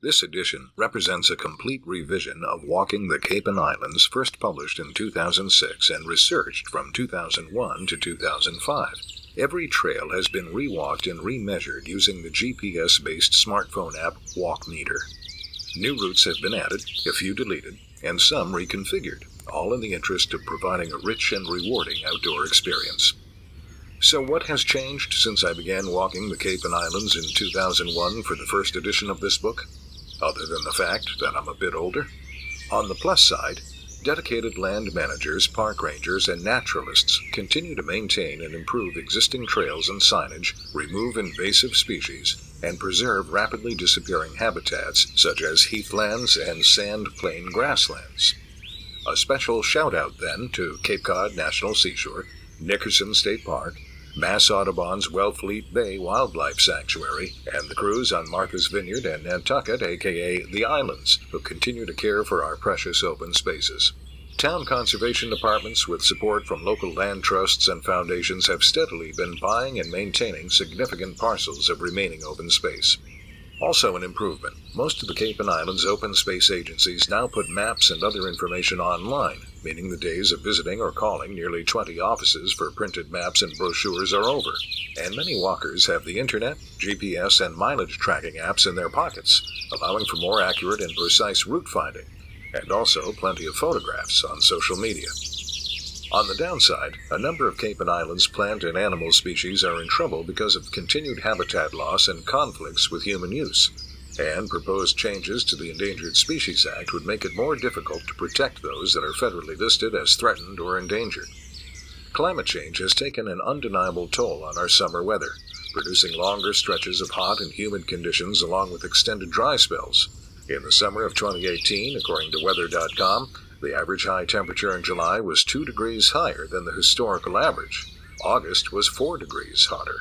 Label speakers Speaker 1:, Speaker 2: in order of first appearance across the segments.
Speaker 1: This edition represents a complete revision of Walking the Cape and Islands, first published in 2006 and researched from 2001 to 2005. Every trail has been rewalked and remeasured using the GPS-based smartphone app WalkMeter. New routes have been added, a few deleted, and some reconfigured, all in the interest of providing a rich and rewarding outdoor experience. So what has changed since I began walking the Cape and Islands in 2001 for the first edition of this book? Other than the fact that I'm a bit older? On the plus side, dedicated land managers, park rangers, and naturalists continue to maintain and improve existing trails and signage, remove invasive species, and preserve rapidly disappearing habitats such as heathlands and sand plain grasslands. A special shout-out then to Cape Cod National Seashore, Nickerson State Park, Mass Audubon's Wellfleet Bay Wildlife Sanctuary, and the crews on Martha's Vineyard and Nantucket, aka the Islands, who continue to care for our precious open spaces. Town conservation departments with support from local land trusts and foundations have steadily been buying and maintaining significant parcels of remaining open space. Also an improvement, most of the Cape and Islands open space agencies now put maps and other information online, meaning the days of visiting or calling nearly 20 offices for printed maps and brochures are over, and many walkers have the internet, GPS, and mileage tracking apps in their pockets, allowing for more accurate and precise route finding, and also plenty of photographs on social media. On the downside, a number of Cape and Islands plant and animal species are in trouble because of continued habitat loss and conflicts with human use, and proposed changes to the Endangered Species Act would make it more difficult to protect those that are federally listed as threatened or endangered. Climate change has taken an undeniable toll on our summer weather, producing longer stretches of hot and humid conditions along with extended dry spells. In the summer of 2018, according to Weather.com, the average high temperature in July was 2 degrees higher than the historical average. August was 4 degrees hotter.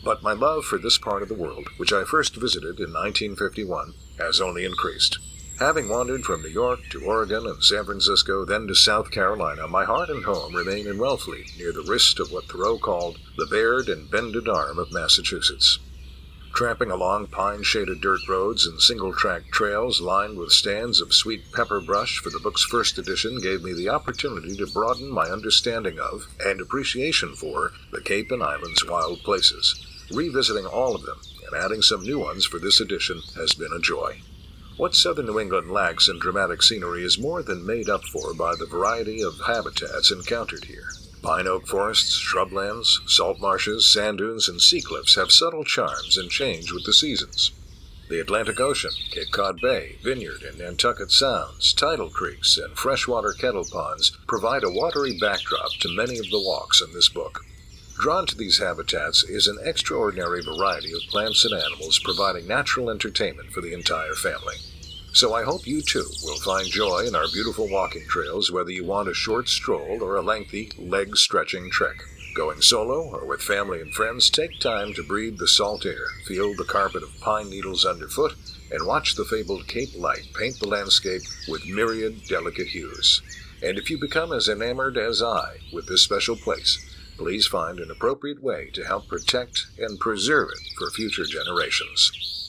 Speaker 1: But my love for this part of the world, which I first visited in 1951, has only increased. Having wandered from New York to Oregon and San Francisco, then to South Carolina, my heart and home remain in Wellfleet, near the wrist of what Thoreau called the bared and bended arm of Massachusetts. Tramping along pine-shaded dirt roads and single-track trails lined with stands of sweet pepper brush for the book's first edition gave me the opportunity to broaden my understanding of and appreciation for the Cape and Islands' wild places. Revisiting all of them and adding some new ones for this edition has been a joy. What southern New England lacks in dramatic scenery is more than made up for by the variety of habitats encountered here. Pine oak forests, shrublands, salt marshes, sand dunes, and sea cliffs have subtle charms and change with the seasons. The Atlantic Ocean, Cape Cod Bay, Vineyard, and Nantucket Sounds, tidal creeks, and freshwater kettle ponds provide a watery backdrop to many of the walks in this book. Drawn to these habitats is an extraordinary variety of plants and animals providing natural entertainment for the entire family. So I hope you too will find joy in our beautiful walking trails, whether you want a short stroll or a lengthy, leg-stretching trek. Going solo or with family and friends, take time to breathe the salt air, feel the carpet of pine needles underfoot, and watch the fabled Cape Light paint the landscape with myriad delicate hues. And if you become as enamored as I with this special place, please find an appropriate way to help protect and preserve it for future generations.